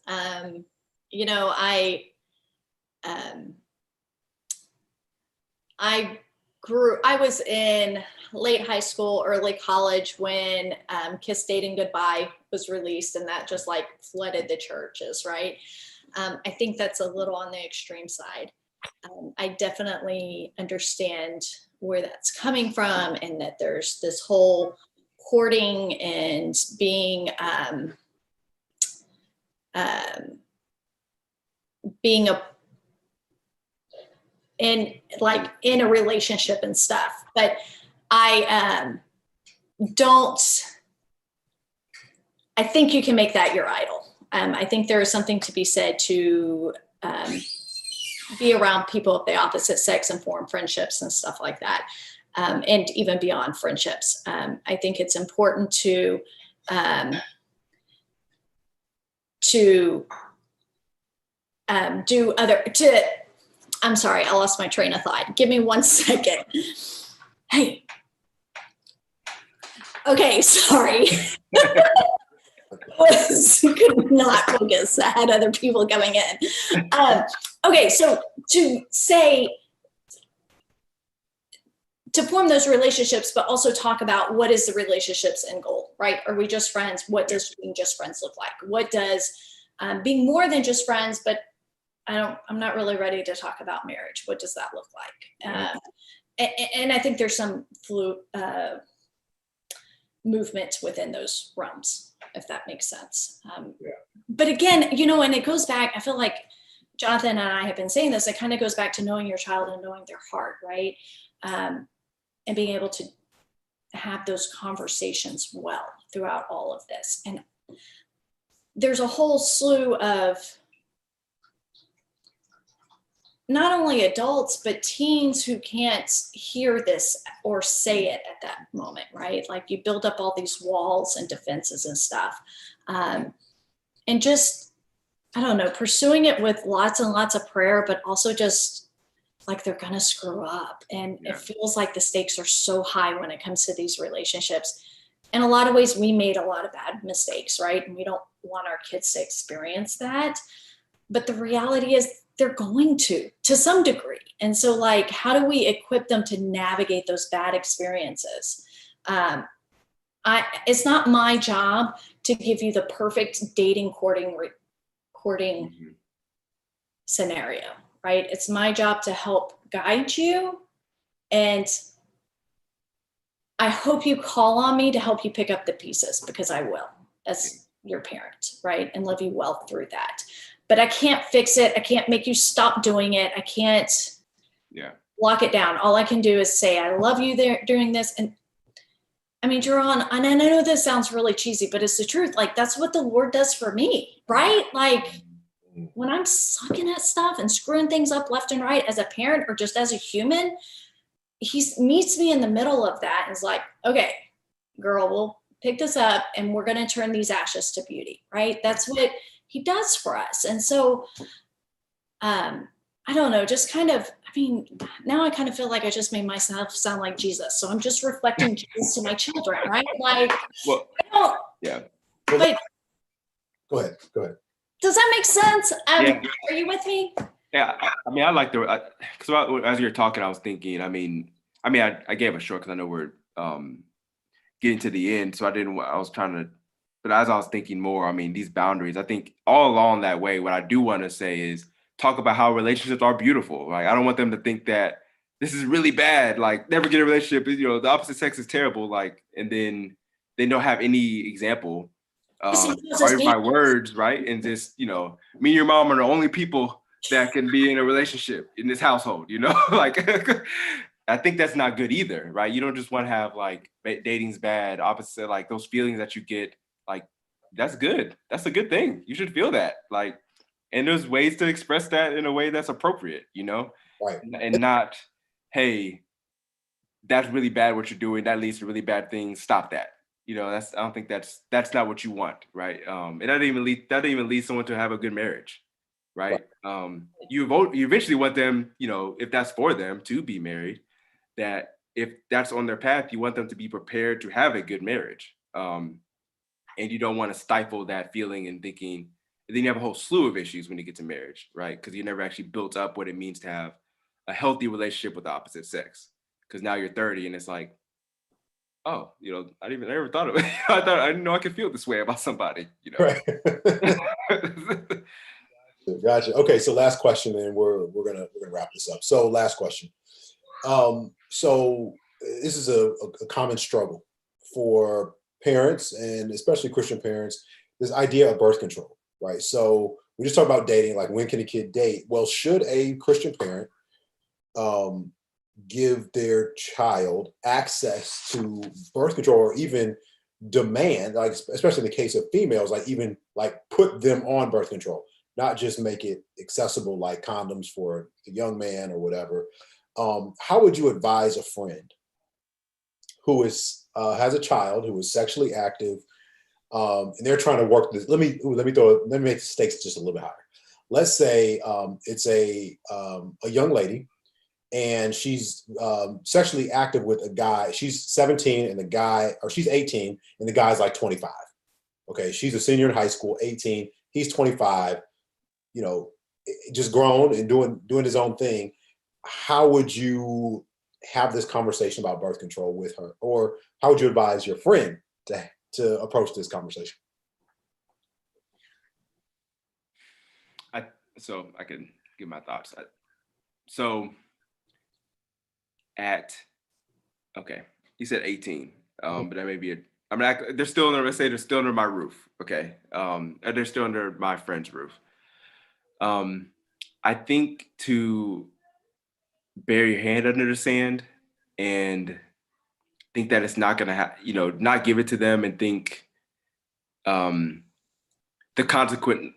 I was in late high school, early college when Kiss Dating Goodbye was released, and that just like flooded the churches, right? I think that's a little on the extreme side. I definitely understand where that's coming from, and that there's this whole courting and being in a relationship and stuff. But I think you can make that your idol. I think there is something to be said to be around people of the opposite sex and form friendships and stuff like that. And even beyond friendships. I think it's important to I'm sorry, I lost my train of thought. Give me 1 second. Hey. Okay, sorry. Could not focus. I had other people coming in. Okay, so to form those relationships, but also talk about what is the relationship's end goal, right? Are we just friends? What does being just friends look like? What does being more than just friends, but I'm not really ready to talk about marriage. What does that look like? And I think there's some movement within those realms, if that makes sense. But again, and it goes back, I feel like Jonathan and I have been saying this, it kind of goes back to knowing your child and knowing their heart, right? And being able to have those conversations well throughout all of this. And there's a whole slew of not only adults, but teens who can't hear this or say it at that moment, right? Like you build up all these walls and defenses and stuff. And just, I don't know, pursuing it with lots and lots of prayer, but also just like they're going to screw up. And it feels like the stakes are so high when it comes to these relationships. In a lot of ways, we made a lot of bad mistakes, right? And we don't want our kids to experience that. But the reality is they're going to some degree. And so like, how do we equip them to navigate those bad experiences? It's not my job to give you the perfect dating courting scenario, right? It's my job to help guide you. And I hope you call on me to help you pick up the pieces, because I will, as your parent, right? And love you well through that. But I can't fix it. I can't make you stop doing it. I can't lock it down. All I can do is say, I love you there during this. And I mean, Jerron, and I know this sounds really cheesy, but it's the truth. Like, that's what the Lord does for me, right? Like, when I'm sucking at stuff and screwing things up left and right as a parent or just as a human, he meets me in the middle of that and is like, okay, girl, we'll pick this up and we're going to turn these ashes to beauty, right? That's what he does for us. And so, I don't know, just kind of, I mean, now I kind of feel like I just made myself sound like Jesus. So I'm just reflecting Jesus to my children, right? Like, well, but Go ahead. Does that make sense? Yeah. Are you with me? Yeah, I mean, I like because as you're talking, I was thinking. I mean, I gave a short because I know we're getting to the end, so I was trying to but as I was thinking more, I mean, these boundaries, I think all along that way, what I do want to say is talk about how relationships are beautiful. Like, I don't want them to think that this is really bad. Like, never get a relationship. You know, the opposite sex is terrible. Like, and then they don't have any example or my words, right? And just, you know, me and your mom are the only people that can be in a relationship in this household, you know? Like, I think that's not good either, right? You don't just want to have like dating's bad, opposite, like those feelings that you get, like that's good. That's a good thing. You should feel that. Like, and there's ways to express that in a way that's appropriate, you know, Right. and not, hey, that's really bad what you're doing. That leads to really bad things. Stop that. You know, I don't think that's not what you want, right? It doesn't even lead someone to have a good marriage, Right. right? You eventually want them, you know, if that's for them to be married, that if that's on their path, you want them to be prepared to have a good marriage. And you don't want to stifle that feeling and thinking, and then you have a whole slew of issues when you get to marriage, right? Because you never actually built up what it means to have a healthy relationship with the opposite sex. Because now you're 30 and it's like, oh, you know, I never thought of it. I didn't know I could feel this way about somebody, you know. Right. Gotcha. Okay, so last question, and we're gonna wrap this up. So last question. So this is a common struggle for parents and especially Christian parents. This idea of birth control, right? So we just talked about dating. Like, when can a kid date? Well, should a Christian parent um, give their child access to birth control, or even demand, like especially in the case of females, like even like put them on birth control, not just make it accessible like condoms for a young man or whatever. How would you advise a friend who is has a child who is sexually active, and they're trying to work this? Let me make the stakes just a little bit higher. Let's say it's a young lady, and she's sexually active with a guy. She's 17, and the guy, or she's 18, and the guy's like 25. Okay, she's a senior in high school, 18. He's 25. You know, just grown and doing his own thing. How would you have this conversation about birth control with her, or how would you advise your friend to approach this conversation? So I can give my thoughts. So at okay, you said 18, but that may be I mean, they're still under. Let's say they're still under my roof. Okay, they're still under my friend's roof. Um, I think to bury your hand under the sand and think that it's not gonna you know, not give it to them and think um the consequences,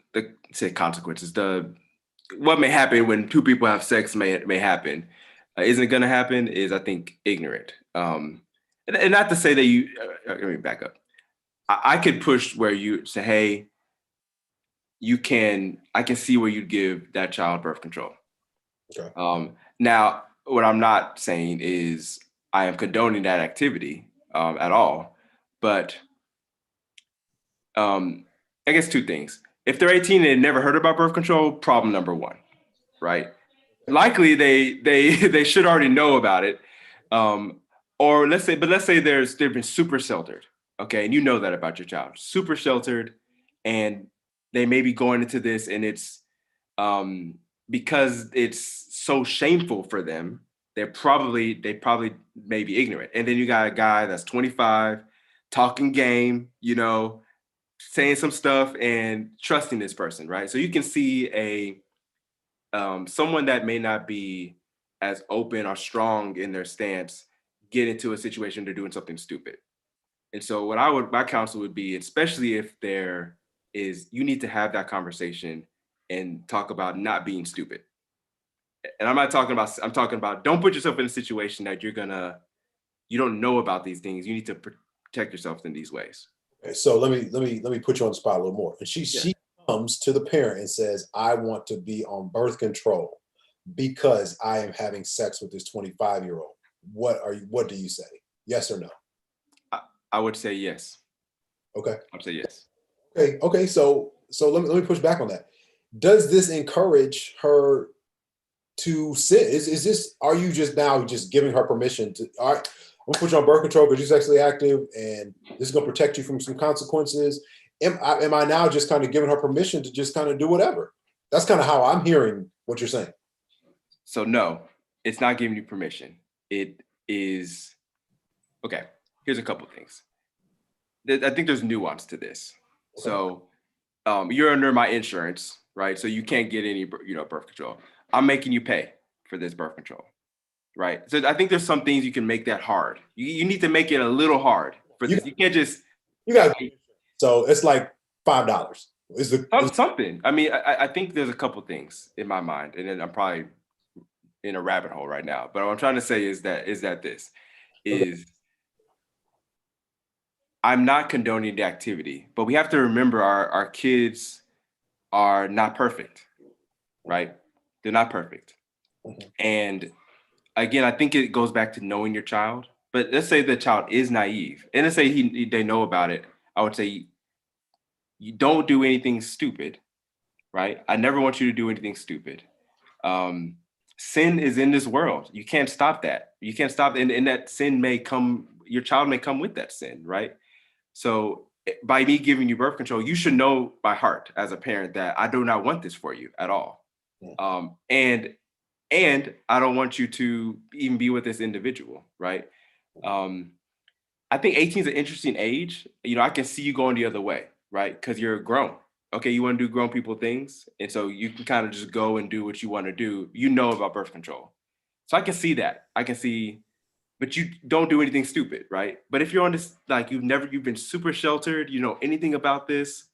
the what may happen when two people have sex may happen, isn't gonna happen, is I think ignorant. And not to say that you let me back up. I could push where you say, hey, I can see where you'd give that child birth control. Okay. Now, what I'm not saying is I am condoning that activity at all, but I guess two things. If they're 18 and they never heard about birth control, problem number one, right? Likely they should already know about it. Or let's say they've been super sheltered, okay, and you know that about your child, super sheltered, and they may be going into this, and it's because it's so shameful for them. They probably may be ignorant, and then you got a guy that's 25, talking game, you know, saying some stuff and trusting this person, right? So you can see someone that may not be as open or strong in their stance get into a situation they're doing something stupid. And so my counsel would be, especially if you need to have that conversation and talk about not being stupid. And I'm talking about don't put yourself in a situation that you don't know about these things. You need to protect yourself in these ways. Okay, so let me put you on the spot a little more. And Yeah. she comes to the parent and says, "I want to be on birth control because I am having sex with this 25-year-old." What do you say? Yes or no? I would say yes. Okay. I'd say yes. Okay. So let me push back on that. Does this encourage her to sin? Is this, are you just now just giving her permission to, all right, I'm gonna put you on birth control because you're sexually active, and this is gonna protect you from some consequences? am I now just kind of giving her permission to just kind of do whatever? That's kind of how I'm hearing what you're saying. So no, it's not giving you permission. It is okay. Here's a couple of things. I think there's nuance to this. Okay. So you're under my insurance, right? So you can't get any, birth control. I'm making you pay for this birth control, right? So I think there's some things you can make that hard. You need to make it a little hard for this. You can't just You got so it's like $5. Is something. I mean, I think there's a couple things in my mind, and then I'm probably in a rabbit hole right now. But what I'm trying to say is that this is I'm not condoning the activity, but we have to remember our kids are not perfect, right? They're not perfect. Mhm. And again, I think it goes back to knowing your child. But let's say the child is naive, and let's say they know about it. I would say you don't do anything stupid, right? I never want you to do anything stupid. Sin is in this world. You can't stop that. You can't stop, and that sin may come. Your child may come with that sin, right? So by me giving you birth control, you should know by heart as a parent that I do not want this for you at all. Yeah. And I don't want you to even be with this individual, right? I think 18 is an interesting age. I can see you going the other way, right? Because you're grown. Okay, you want to do grown people things. And so you can kind of just go and do what you want to do. You know about birth control. So I can see that. I can see, but you don't do anything stupid, right? But if you're on this, like you've been super sheltered, you know anything about this,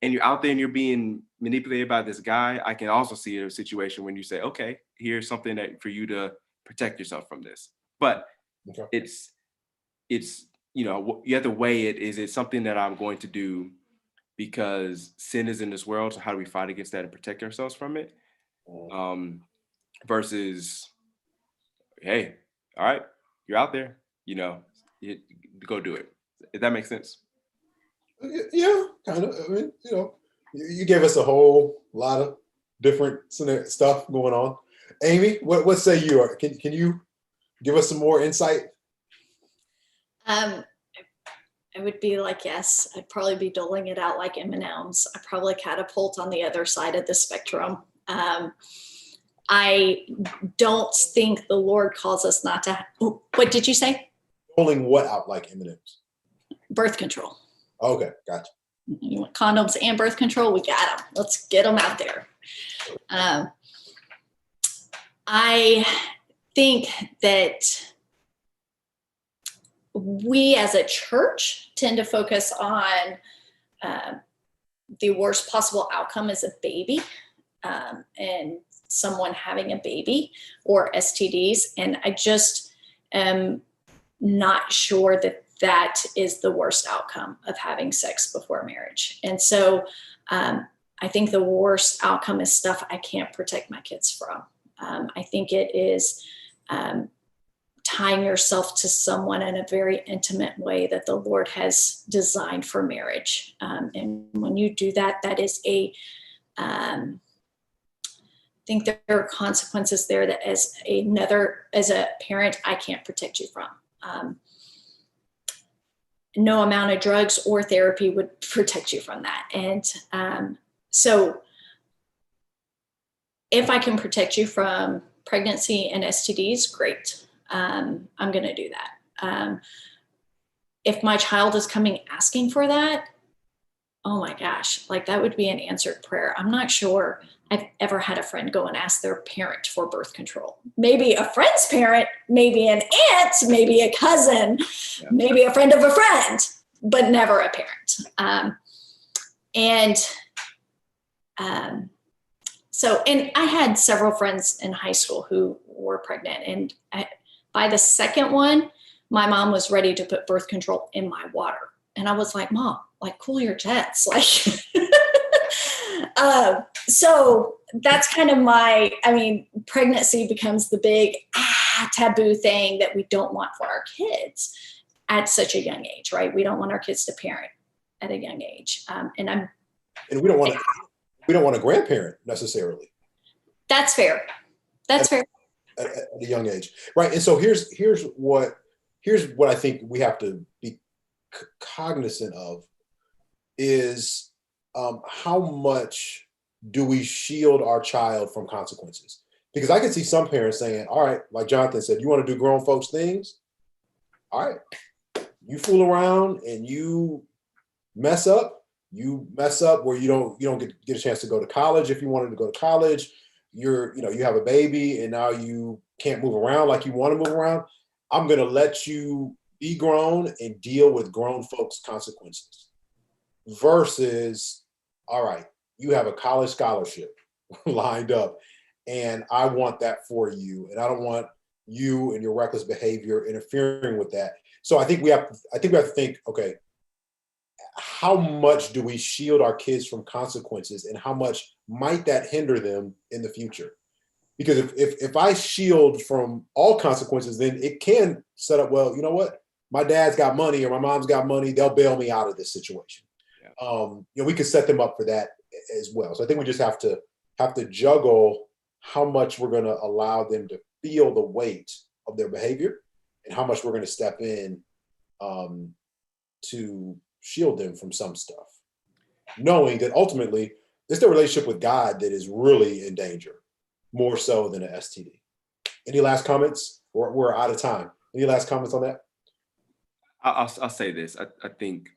and you're out there and you're being manipulated by this guy, I can also see a situation when you say, okay, here's something that for you to protect yourself from this. But Okay. it's you have to weigh it. Is it something that I'm going to do because sin is in this world? So how do we fight against that and protect ourselves from it? Versus, hey, all right, you're out there, you go do it. If that makes sense. Yeah, kind of. I mean, you gave us a whole lot of different stuff going on. Amy, what say you? Can you give us some more insight? I would be like, yes, I'd probably be doling it out like M&Ms. I probably catapult on the other side of the spectrum. I don't think the Lord calls us not to. What did you say? Doling what out like M&Ms? Birth control. Okay, gotcha. You want condoms and birth control? We got them. Let's get them out there. I think that we as a church tend to focus on the worst possible outcome as a baby and someone having a baby or STDs. And I just am not sure that that is the worst outcome of having sex before marriage. And so I think the worst outcome is stuff I can't protect my kids from. I think it is tying yourself to someone in a very intimate way that the Lord has designed for marriage. And when you do that, that is I think there are consequences there that as a parent, I can't protect you from. No amount of drugs or therapy would protect you from that. And so if I can protect you from pregnancy and STDs, great. I'm going to do that. If my child is coming asking for that, oh my gosh, like that would be an answered prayer. I'm not sure I've ever had a friend go and ask their parent for birth control. Maybe a friend's parent, maybe an aunt, maybe a cousin, maybe a friend of a friend, but never a parent. And I had several friends in high school who were pregnant. And by the second one, my mom was ready to put birth control in my water. And I was like, Mom, like cool your jets. Like, so that's kind of pregnancy becomes the big taboo thing that we don't want for our kids at such a young age, right? We don't want our kids to parent at a young age. And we don't want a grandparent necessarily. That's fair. That's fair. At a young age, right? And so here's what I think we have to be cognizant of is how much do we shield our child from consequences? Because I can see some parents saying, all right, like Jonathan said, you want to do grown folks things? All right, you fool around and you mess up. You mess up where you don't get a chance to go to college if you wanted to go to college. You have a baby and now you can't move around like you want to move around. I'm going to let you be grown and deal with grown folks' consequences versus, all right, you have a college scholarship lined up and I want that for you. And I don't want you and your reckless behavior interfering with that. So I think we have to think, okay, how much do we shield our kids from consequences and how much might that hinder them in the future? Because if I shield from all consequences, then it can set up, well, you know what? My dad's got money or my mom's got money. They'll bail me out of this situation. Yeah. We could set them up for that as well. So I think we just have to juggle how much we're going to allow them to feel the weight of their behavior and how much we're going to step in to shield them from some stuff, knowing that ultimately it's their relationship with God that is really in danger, more so than an STD. Any last comments? We're out of time. Any last comments on that? I'll say this. I think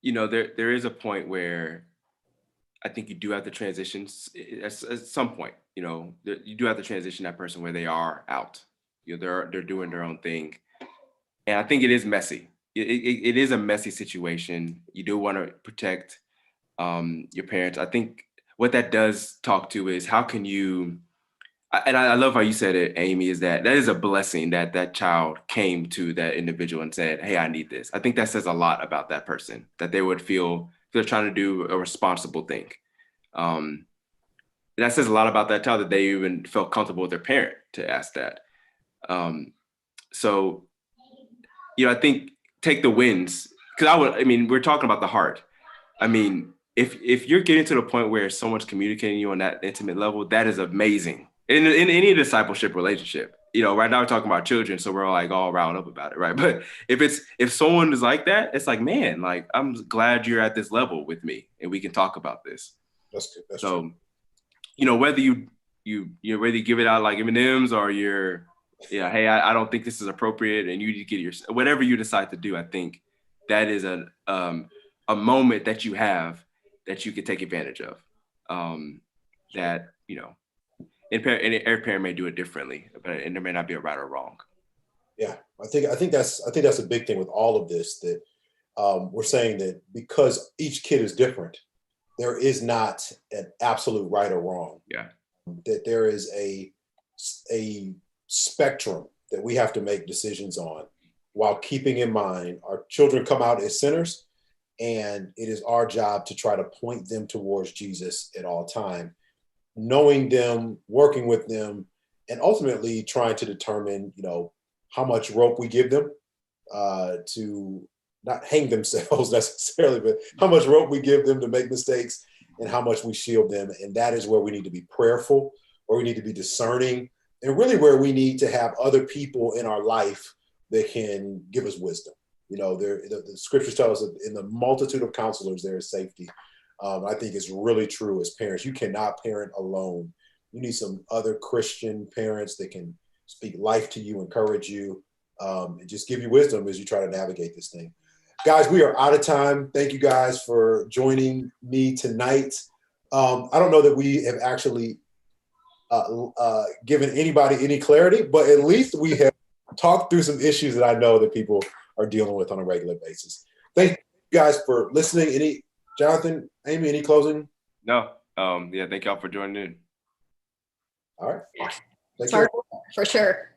there is a point where I think you do have to transition at some point. You do have to transition that person where they are out. They're doing their own thing, and I think it is messy. It is a messy situation. You do want to protect your parents. I think what that does talk to is how can you, and I love how you said it, Amy, is that is a blessing that that child came to that individual and said, hey, I need this. I think that says a lot about that person, that they would feel they're trying to do a responsible thing. That says a lot about that child that they even felt comfortable with their parent to ask that. So, I think take the wins because we're talking about the heart. I mean, if you're getting to the point where someone's communicating you on that intimate level, that is amazing. In any discipleship relationship, right now we're talking about children, so we're all like all riled up about it, right? But if someone is like that, it's like, man, like I'm glad you're at this level with me, and we can talk about this. That's good. That's so, true. Whether you whether you give it out like M&Ms or you're, hey, I don't think this is appropriate, and you get your whatever you decide to do, I think that is a moment that you have that you can take advantage of. That every parent may do it differently, and there may not be a right or wrong. Yeah, I think that's a big thing with all of this, that we're saying that because each kid is different, there is not an absolute right or wrong. Yeah, that there is a spectrum that we have to make decisions on, while keeping in mind our children come out as sinners, and it is our job to try to point them towards Jesus at all time, knowing them, working with them, and ultimately trying to determine, how much rope we give them to not hang themselves necessarily, but how much rope we give them to make mistakes and how much we shield them. And that is where we need to be prayerful, where we need to be discerning, and really where we need to have other people in our life that can give us wisdom. The scriptures tell us that in the multitude of counselors, there is safety. I think it's really true as parents. You cannot parent alone. You need some other Christian parents that can speak life to you, encourage you, and just give you wisdom as you try to navigate this thing. Guys, we are out of time. Thank you guys for joining me tonight. I don't know that we have actually given anybody any clarity, but at least we have talked through some issues that I know that people are dealing with on a regular basis. Thank you guys for listening. Jonathan, Amy, any closing? No. Thank y'all for joining in. All right. Sorry, for sure.